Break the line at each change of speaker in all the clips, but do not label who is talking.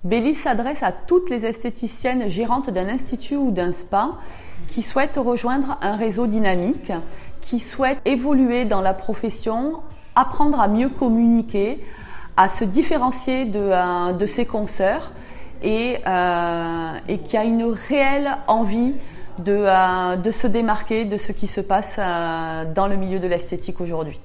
Bellis s'adresse à toutes les esthéticiennes gérantes d'un institut ou d'un spa qui souhaitent rejoindre un réseau dynamique, qui souhaitent évoluer dans la profession, apprendre à mieux communiquer, à se différencier de ses consoeurs et qui a une réelle envie de se démarquer de ce qui se passe dans le milieu de l'esthétique aujourd'hui.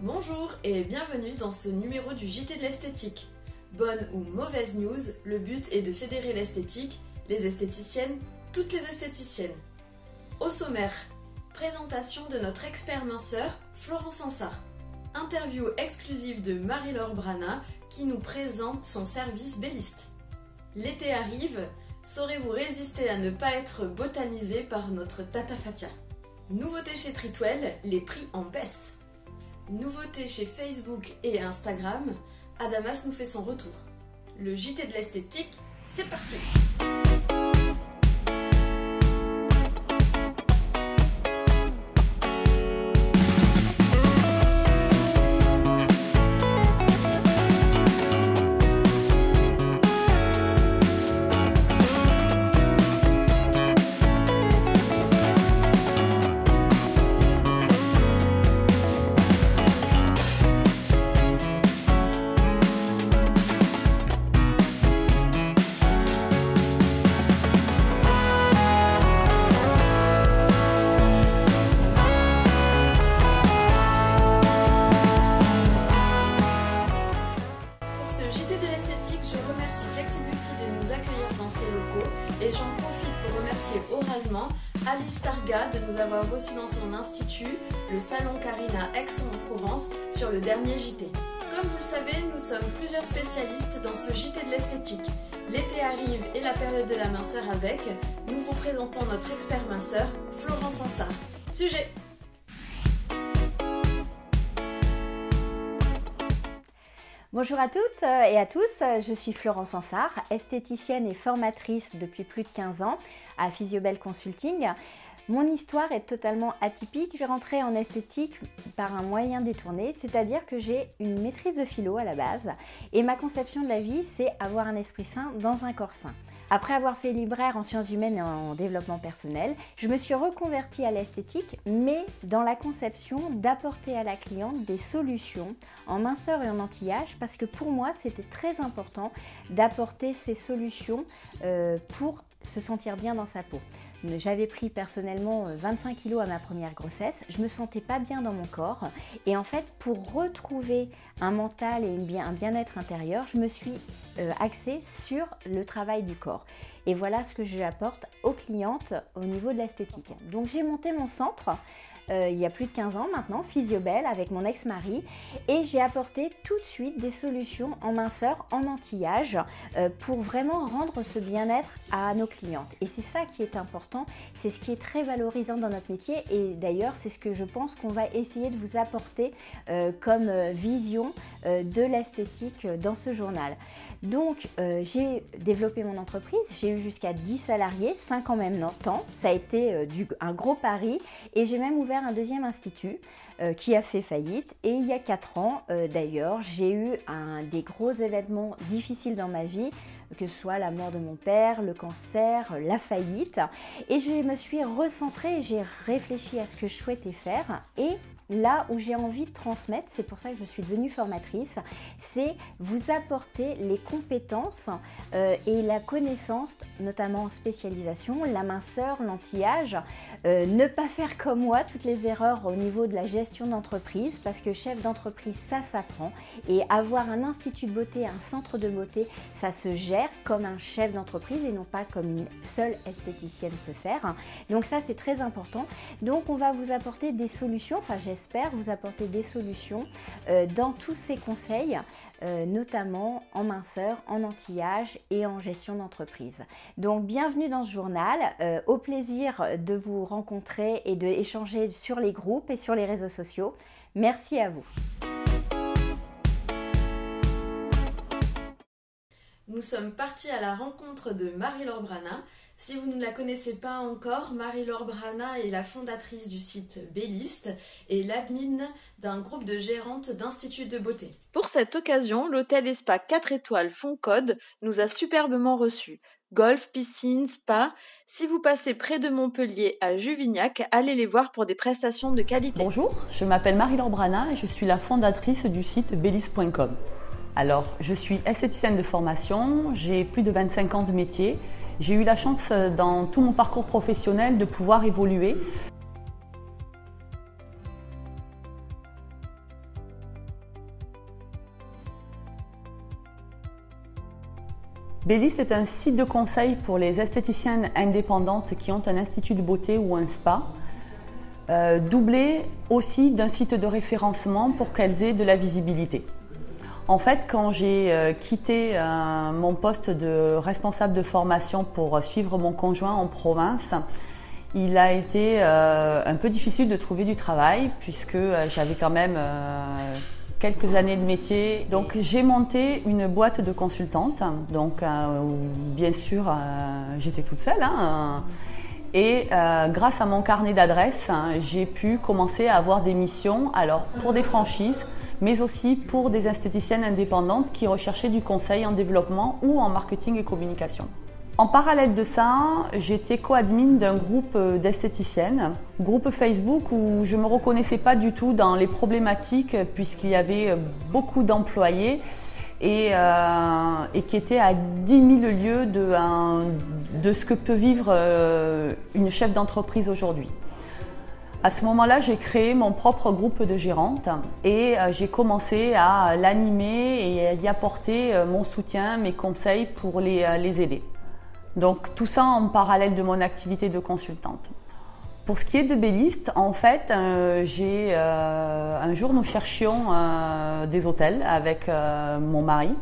Bonjour et bienvenue dans ce numéro du JT de l'esthétique. Bonne ou mauvaise news, le but est de fédérer l'esthétique, les esthéticiennes, toutes les esthéticiennes. Au sommaire, présentation de notre expert minceur, Florence Ansart. Interview exclusive de Marie-Laure Brana qui nous présente son service Belliste. L'été arrive, saurez-vous résister à ne pas être botanisé par notre Tata Fatia. Nouveauté chez Treatwell, les prix en baisse. Nouveauté chez Facebook et Instagram, Adamas nous fait son retour. Le JT de l'esthétique, c'est parti! Et j'en profite pour remercier oralement Alice Targa de nous avoir reçus dans son institut, le Salon Carina Aix-en-Provence, sur le dernier JT. Comme vous le savez, nous sommes plusieurs spécialistes dans ce JT de l'esthétique. L'été arrive et la période de la minceur avec. Nous vous présentons notre expert minceur, Florence Ansart. Sujet.
Bonjour à toutes et à tous, je suis Florence Ansart, esthéticienne et formatrice depuis plus de 15 ans à Physiobel Consulting. Mon histoire est totalement atypique, je suis rentrée en esthétique par un moyen détourné, c'est-à-dire que j'ai une maîtrise de philo à la base et ma conception de la vie c'est avoir un esprit sain dans un corps sain. Après avoir fait libraire en sciences humaines et en développement personnel, je me suis reconvertie à l'esthétique, mais dans la conception d'apporter à la cliente des solutions en minceur et en anti-âge, parce que pour moi, c'était très important d'apporter ces solutions pour se sentir bien dans sa peau. J'avais pris personnellement 25 kg à ma première grossesse, je me sentais pas bien dans mon corps et en fait pour retrouver un mental et un bien-être intérieur, je me suis axée sur le travail du corps. Et voilà ce que j'apporte aux clientes au niveau de l'esthétique. Donc j'ai monté mon centre il y a plus de 15 ans maintenant, Physiobel, avec mon ex-mari, et j'ai apporté tout de suite des solutions en minceur, en anti-âge, pour vraiment rendre ce bien-être à nos clientes. Et c'est ça qui est important, c'est ce qui est très valorisant dans notre métier, et d'ailleurs c'est ce que je pense qu'on va essayer de vous apporter comme vision de l'esthétique dans ce journal. Donc j'ai développé mon entreprise, j'ai eu jusqu'à 10 salariés, 5 en même temps, ça a été un gros pari et j'ai même ouvert un deuxième institut qui a fait faillite et il y a 4 ans d'ailleurs j'ai eu des gros événements difficiles dans ma vie, que ce soit la mort de mon père, le cancer, la faillite et je me suis recentrée, j'ai réfléchi à ce que je souhaitais faire et là où j'ai envie de transmettre, c'est pour ça que je suis devenue formatrice, c'est vous apporter les compétences et la connaissance, notamment en spécialisation, la minceur, l'anti-âge, ne pas faire comme moi toutes les erreurs au niveau de la gestion d'entreprise parce que chef d'entreprise, ça s'apprend et avoir un institut de beauté, un centre de beauté, ça se gère comme un chef d'entreprise et non pas comme une seule esthéticienne peut faire. Donc ça c'est très important. Donc on va vous apporter des solutions, enfin j'espère vous apporter des solutions dans tous ces conseils, notamment en minceur, en anti-âge et en gestion d'entreprise. Donc bienvenue dans ce journal, au plaisir de vous rencontrer et d'échanger sur les groupes et sur les réseaux sociaux. Merci à vous.
Nous sommes partis à la rencontre de Marie-Laure Brana. Si vous ne la connaissez pas encore, Marie-Laure Brana est la fondatrice du site Bellist et l'admin d'un groupe de gérantes d'instituts de beauté. Pour cette occasion, l'hôtel et spa 4 étoiles Foncode nous a superbement reçus. Golf, piscine, spa. Si vous passez près de Montpellier à Juvignac, allez les voir pour des prestations de qualité.
Bonjour, je m'appelle Marie-Laure Brana et je suis la fondatrice du site bellist.com. Alors, je suis esthéticienne de formation, j'ai plus de 25 ans de métier. J'ai eu la chance dans tout mon parcours professionnel de pouvoir évoluer. Bellist est un site de conseil pour les esthéticiennes indépendantes qui ont un institut de beauté ou un spa, doublé aussi d'un site de référencement pour qu'elles aient de la visibilité. En fait, quand j'ai quitté mon poste de responsable de formation pour suivre mon conjoint en province, il a été un peu difficile de trouver du travail puisque j'avais quand même quelques années de métier. Donc j'ai monté une boîte de consultante. Donc bien sûr, j'étais toute seule. Et grâce à mon carnet d'adresses, j'ai pu commencer à avoir des missions, alors pour des franchises, mais aussi pour des esthéticiennes indépendantes qui recherchaient du conseil en développement ou en marketing et communication. En parallèle de ça, j'étais co-admin d'un groupe d'esthéticiennes, groupe Facebook où je ne me reconnaissais pas du tout dans les problématiques puisqu'il y avait beaucoup d'employés et qui était à 10 000 lieues de ce que peut vivre une chef d'entreprise aujourd'hui. À ce moment-là, j'ai créé mon propre groupe de gérantes et j'ai commencé à l'animer et à y apporter mon soutien, mes conseils pour les aider. Donc tout ça en parallèle de mon activité de consultante. Pour ce qui est de Bellist, en fait, un jour nous cherchions des hôtels avec mon mari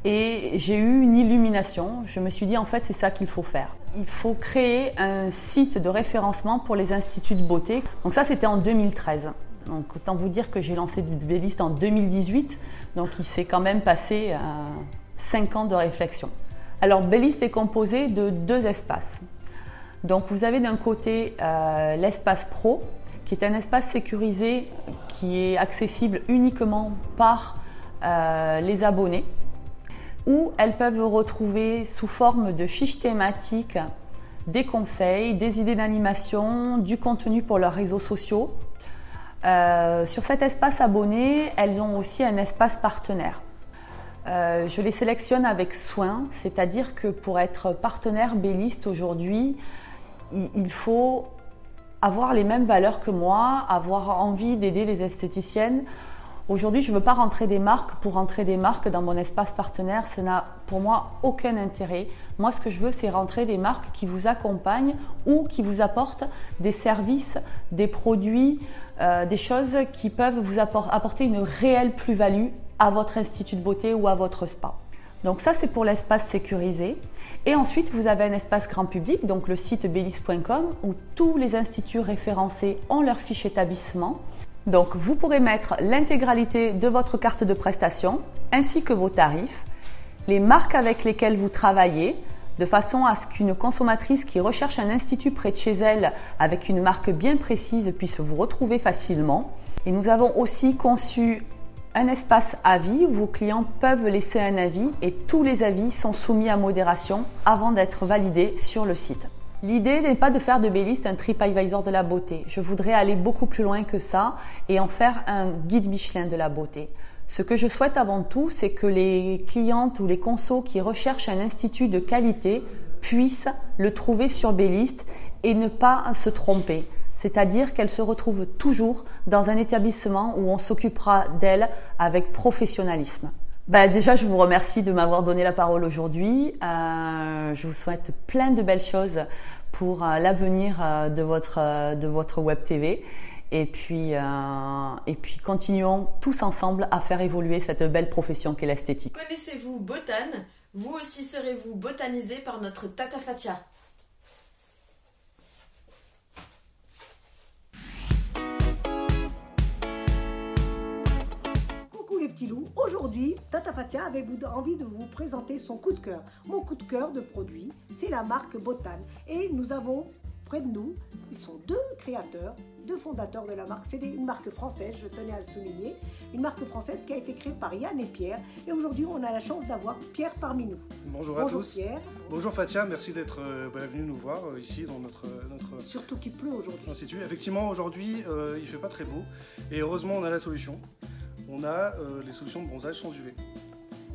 et j'ai eu une illumination. Je me suis dit en fait c'est ça qu'il faut faire. Il faut créer un site de référencement pour les instituts de beauté. Donc ça c'était en 2013. Donc autant vous dire que j'ai lancé Bellist en 2018. Donc il s'est quand même passé 5 ans de réflexion. Alors Bellist est composé de 2 espaces. Donc vous avez d'un côté l'espace pro, qui est un espace sécurisé qui est accessible uniquement par les abonnés, où elles peuvent retrouver sous forme de fiches thématiques des conseils, des idées d'animation, du contenu pour leurs réseaux sociaux. Sur cet espace abonné, elles ont aussi un espace partenaire. Je les sélectionne avec soin, c'est-à-dire que pour être partenaire Bellist aujourd'hui, il faut avoir les mêmes valeurs que moi, avoir envie d'aider les esthéticiennes. Aujourd'hui, je ne veux pas rentrer des marques pour rentrer des marques dans mon espace partenaire, ça n'a pour moi aucun intérêt. Moi, ce que je veux, c'est rentrer des marques qui vous accompagnent ou qui vous apportent des services, des produits, des choses qui peuvent vous apporter une réelle plus-value à votre institut de beauté ou à votre spa. Donc ça, c'est pour l'espace sécurisé. Et ensuite, vous avez un espace grand public, donc le site bellist.com, où tous les instituts référencés ont leur fiche établissement. Donc vous pourrez mettre l'intégralité de votre carte de prestation, ainsi que vos tarifs, les marques avec lesquelles vous travaillez, de façon à ce qu'une consommatrice qui recherche un institut près de chez elle avec une marque bien précise puisse vous retrouver facilement. Et nous avons aussi conçu un espace avis où vos clients peuvent laisser un avis et tous les avis sont soumis à modération avant d'être validés sur le site. L'idée n'est pas de faire de Bellist un TripAdvisor de la beauté. Je voudrais aller beaucoup plus loin que ça et en faire un guide Michelin de la beauté. Ce que je souhaite avant tout, c'est que les clientes ou les consos qui recherchent un institut de qualité puissent le trouver sur Bellist et ne pas se tromper. C'est-à-dire qu'elles se retrouvent toujours dans un établissement où on s'occupera d'elles avec professionnalisme. Déjà, je vous remercie de m'avoir donné la parole aujourd'hui. Je vous souhaite plein de belles choses pour l'avenir de votre web TV. Et puis continuons tous ensemble à faire évoluer cette belle profession qu'est l'esthétique.
Connaissez-vous Botane? Vous aussi serez-vous botanisé par notre Tata Fatia.
Coucou les petits loups, aujourd'hui, Tata Fatia avait envie de vous présenter son coup de cœur. Mon coup de cœur de produit, c'est la marque Botane. Et nous avons près de nous, ils sont deux créateurs, deux fondateurs de la marque. C'est une marque française, je tenais à le souligner. Une marque française qui a été créée par Yann et Pierre. Et aujourd'hui, on a la chance d'avoir Pierre parmi nous.
Bonjour à tous.
Pierre.
Bonjour Fatia, merci d'être venu nous voir ici dans notre
Surtout qu'il pleut aujourd'hui.
institut. Effectivement, aujourd'hui, il ne fait pas très beau. Et heureusement, on a la solution. On a les solutions de bronzage sans UV.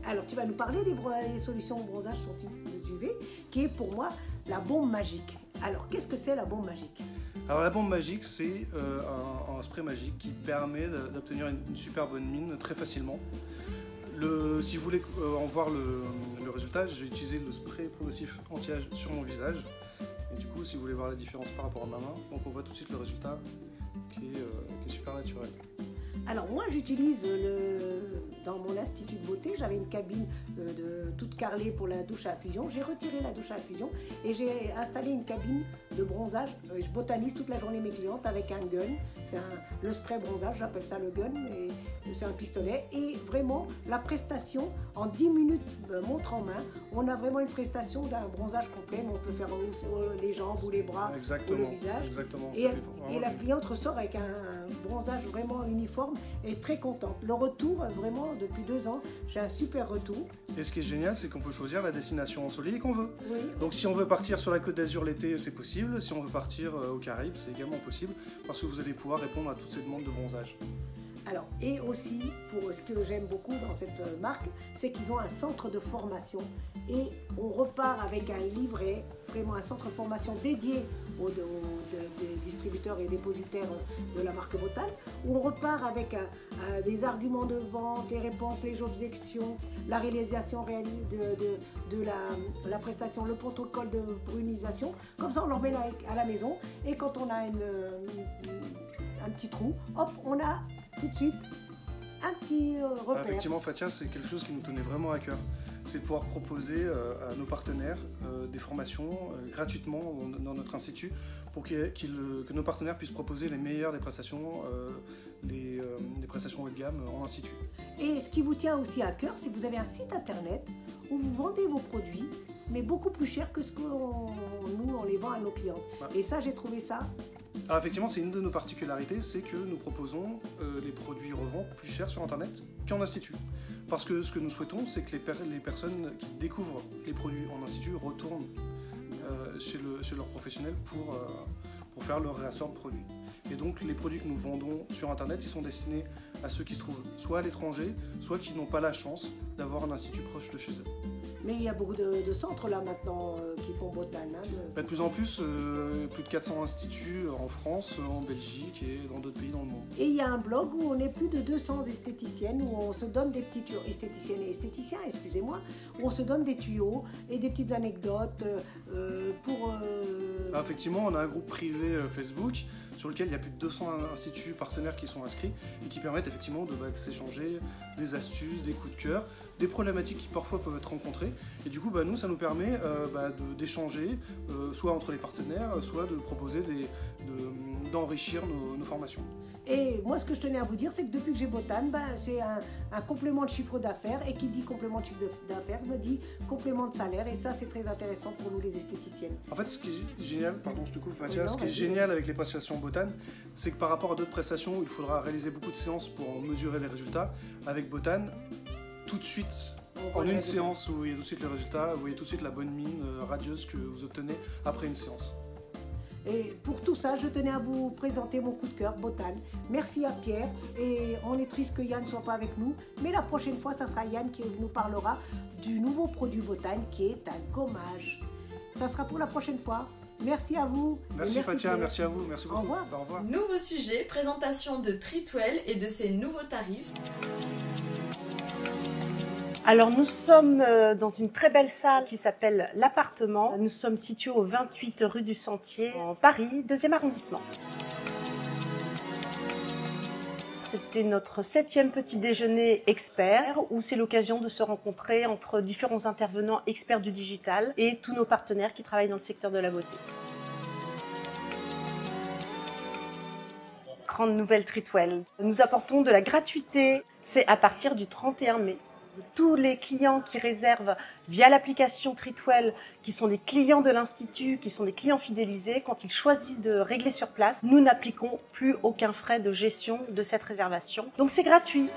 Alors, tu vas nous parler des solutions de bronzage sans UV, qui est pour moi la bombe magique. Alors, qu'est-ce que c'est la bombe magique?
Alors la bombe magique, c'est un spray magique qui permet d'obtenir une super bonne mine très facilement. Si vous voulez en voir le résultat, je vais utiliser le spray progressif anti-âge sur mon visage. Et du coup, si vous voulez voir la différence par rapport à ma main, donc on voit tout de suite le résultat qui est super naturel.
Alors moi j'utilise dans mon institut de beauté, j'avais une cabine toute carrelée pour la douche à infusion. J'ai retiré la douche à infusion et j'ai installé une cabine de bronzage. Je botanise toute la journée mes clientes avec un gun. C'est le spray bronzage, j'appelle ça le gun, c'est un pistolet. Et vraiment la prestation en 10 minutes montre en main, on a vraiment une prestation d'un bronzage complet, mais on peut faire les jambes ou les bras ou le visage.
Exactement.
Et la cliente ressort avec un bronzage vraiment uniforme et très contente. Le retour, vraiment, depuis 2 ans, j'ai un super retour.
Et ce qui est génial, c'est qu'on peut choisir la destination ensoleillée qu'on veut.
Oui.
Donc si on veut partir sur la Côte d'Azur l'été, c'est possible. Si on veut partir aux Caraïbes, c'est également possible parce que vous allez pouvoir répondre à toutes ces demandes de bronzage.
Alors, et aussi, pour ce que j'aime beaucoup dans cette marque, c'est qu'ils ont un centre de formation et on repart avec un livret, vraiment un centre de formation dédié des distributeurs et dépositaires de la marque Botane, où on repart avec des arguments de vente, les réponses, les objections, la réalisation de la prestation, le protocole de brunisation. Comme ça, on l'emmène à la maison et quand on a un petit trou, hop, on a tout de suite un petit repère.
Effectivement, Fatia, c'est quelque chose qui nous tenait vraiment à cœur. C'est de pouvoir proposer à nos partenaires des formations gratuitement dans notre institut pour que nos partenaires puissent proposer les meilleures des prestations, des prestations haut de gamme en institut.
Et ce qui vous tient aussi à cœur, c'est que vous avez un site internet où vous vendez vos produits, mais beaucoup plus cher que ce que nous on les vend à nos clients. Ouais. Et ça, j'ai trouvé ça.
Alors effectivement, c'est une de nos particularités, c'est que nous proposons les produits revend plus chers sur internet qu'en institut. Parce que ce que nous souhaitons, c'est que les personnes qui découvrent les produits en institut retournent chez leurs professionnels pour faire leur réassort de produits. Et donc les produits que nous vendons sur internet, ils sont destinés à ceux qui se trouvent soit à l'étranger, soit qui n'ont pas la chance d'avoir un institut proche de chez eux.
Mais il y a beaucoup de centres là maintenant qui font Botane. Hein,
de plus en plus de 400 instituts en France, en Belgique et dans d'autres pays dans le monde.
Et il y a un blog où on est plus de 200 esthéticiennes, où on se donne des petits tuyaux, esthéticiennes et esthéticiens, excusez-moi, où on se donne des tuyaux et des petites anecdotes pour...
Alors effectivement, on a un groupe privé Facebook sur lequel il y a plus de 200 instituts partenaires qui sont inscrits et qui permettent effectivement de s'échanger des astuces, des coups de cœur, des problématiques qui parfois peuvent être rencontrées. Et du coup, nous, ça nous permet d'échanger, soit entre les partenaires, soit de proposer d'enrichir nos formations.
Et moi, ce que je tenais à vous dire, c'est que depuis que j'ai Botane, c'est un complément de chiffre d'affaires. Et qui dit complément de chiffre d'affaires me dit complément de salaire. Et ça, c'est très intéressant pour nous, les esthéticiennes.
En fait, ce qui est génial, pardon, je te coupe, Fatia, ce qui est génial avec les prestations Botane, c'est que par rapport à d'autres prestations où il faudra réaliser beaucoup de séances pour en mesurer les résultats, avec Botane, tout de suite, en une séance où vous voyez tout de suite les résultats, vous voyez tout de suite la bonne mine radieuse que vous obtenez après une séance.
Et pour tout ça, je tenais à vous présenter mon coup de cœur, Botane. Merci à Pierre. Et on est triste que Yann ne soit pas avec nous. Mais la prochaine fois, ça sera Yann qui nous parlera du nouveau produit Botane qui est un gommage. Ça sera pour la prochaine fois. Merci à vous.
Merci Fatia, Pierre. Merci à vous. Merci beaucoup.
Au revoir.
Au revoir.
Nouveau sujet, présentation de Tritwell et de ses nouveaux tarifs.
Alors nous sommes dans une très belle salle qui s'appelle l'Appartement. Nous sommes situés au 28 rue du Sentier, en Paris, 2e arrondissement. C'était notre 7e petit déjeuner expert où c'est l'occasion de se rencontrer entre différents intervenants experts du digital et tous nos partenaires qui travaillent dans le secteur de la beauté. Grande nouvelle Tritwell. Nous apportons de la gratuité c'est à partir du 31 mai. Tous les clients qui réservent via l'application Treatwell, qui sont des clients de l'Institut, qui sont des clients fidélisés, quand ils choisissent de régler sur place, nous n'appliquons plus aucun frais de gestion de cette réservation. Donc c'est gratuit.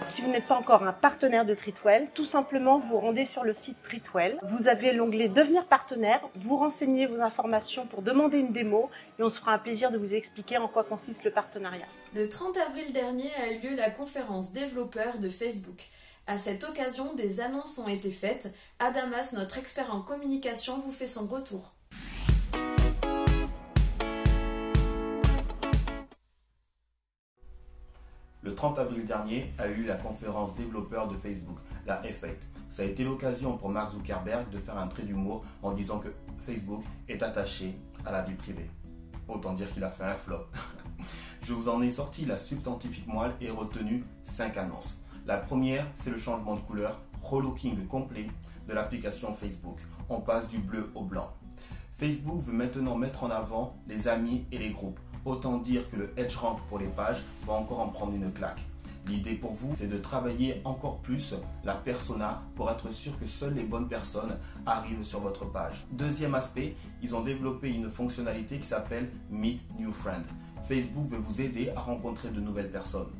Si vous n'êtes pas encore un partenaire de Treatwell, tout simplement vous rendez sur le site Treatwell. Vous avez l'onglet Devenir partenaire, vous renseignez vos informations pour demander une démo et on se fera un plaisir de vous expliquer en quoi consiste le partenariat.
Le 30 avril dernier a eu lieu la conférence développeurs de Facebook. À cette occasion, des annonces ont été faites. Adamas, notre expert en communication, vous fait son retour.
Le 30 avril dernier a eu la conférence développeurs de Facebook, la F8. Ça a été l'occasion pour Mark Zuckerberg de faire un trait d'humour en disant que Facebook est attaché à la vie privée. Autant dire qu'il a fait un flop. Je vous en ai sorti la substantifique moelle et retenu 5 annonces. La première, c'est le changement de couleur, relooking complet de l'application Facebook. On passe du bleu au blanc. Facebook veut maintenant mettre en avant les amis et les groupes. Autant dire que le EdgeRank pour les pages va encore en prendre une claque. L'idée pour vous, c'est de travailler encore plus la persona pour être sûr que seules les bonnes personnes arrivent sur votre page. Deuxième aspect, ils ont développé une fonctionnalité qui s'appelle Meet New Friend. Facebook veut vous aider à rencontrer de nouvelles personnes.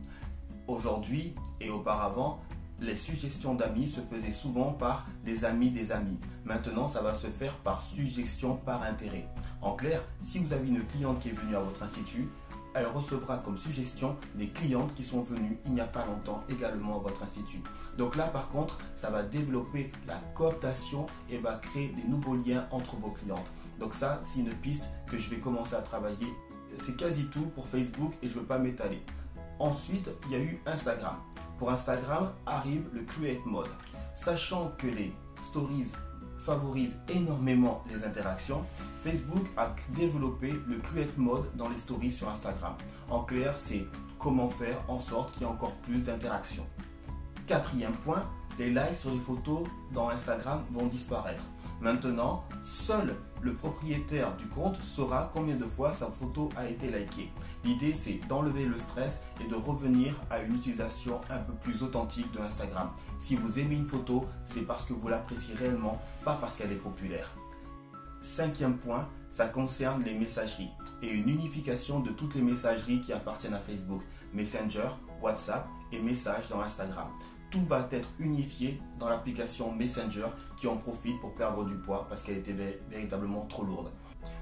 Aujourd'hui et auparavant, les suggestions d'amis se faisaient souvent par les amis des amis. Maintenant, ça va se faire par suggestion par intérêt. En clair, si vous avez une cliente qui est venue à votre institut, elle recevra comme suggestion des clientes qui sont venues il n'y a pas longtemps également à votre institut. Donc là, par contre, ça va développer la cooptation et va créer des nouveaux liens entre vos clientes. Donc ça, c'est une piste que je vais commencer à travailler. C'est quasi tout pour Facebook et je ne veux pas m'étaler. Ensuite, il y a eu Instagram. Pour Instagram, arrive le Create Mode. Sachant que les stories favorisent énormément les interactions, Facebook a développé le Create Mode dans les stories sur Instagram. En clair, c'est comment faire en sorte qu'il y ait encore plus d'interactions. Quatrième point, les likes sur les photos dans Instagram vont disparaître. Maintenant, seul le propriétaire du compte saura combien de fois sa photo a été likée. L'idée, c'est d'enlever le stress et de revenir à une utilisation un peu plus authentique de Instagram. Si vous aimez une photo, c'est parce que vous l'appréciez réellement, pas parce qu'elle est populaire. Cinquième point, ça concerne les messageries et une unification de toutes les messageries qui appartiennent à Facebook, Messenger, WhatsApp et messages dans Instagram. Tout va être unifié dans l'application Messenger qui en profite pour perdre du poids parce qu'elle était véritablement trop lourde.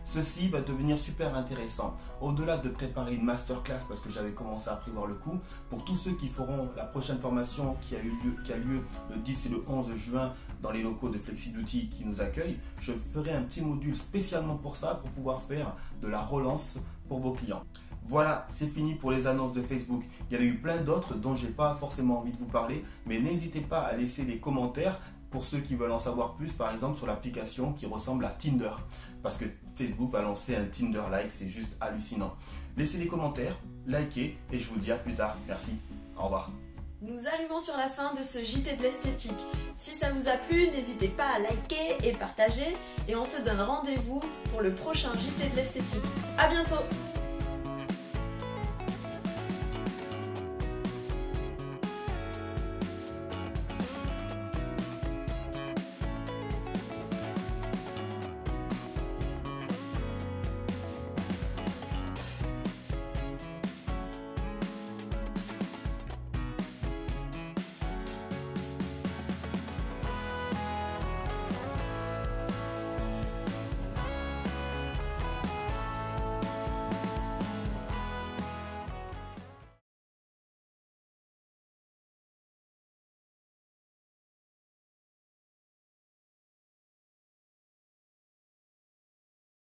Ceci va devenir super intéressant. Au-delà de préparer une masterclass parce que j'avais commencé à prévoir le coup, pour tous ceux qui feront la prochaine formation qui a lieu le 10 et le 11 juin dans les locaux de FlexiBeauty qui nous accueillent, je ferai un petit module spécialement pour ça, pour pouvoir faire de la relance pour vos clients. Voilà, c'est fini pour les annonces de Facebook. Il y en a eu plein d'autres dont je n'ai pas forcément envie de vous parler, mais n'hésitez pas à laisser des commentaires pour ceux qui veulent en savoir plus, par exemple sur l'application qui ressemble à Tinder. Parce que Facebook va lancer un Tinder-like, c'est juste hallucinant. Laissez des commentaires, likez et je vous dis à plus tard. Merci, au revoir.
Nous arrivons sur la fin de ce JT de l'esthétique. Si ça vous a plu, n'hésitez pas à liker et partager. Et on se donne rendez-vous pour le prochain JT de l'esthétique. À bientôt!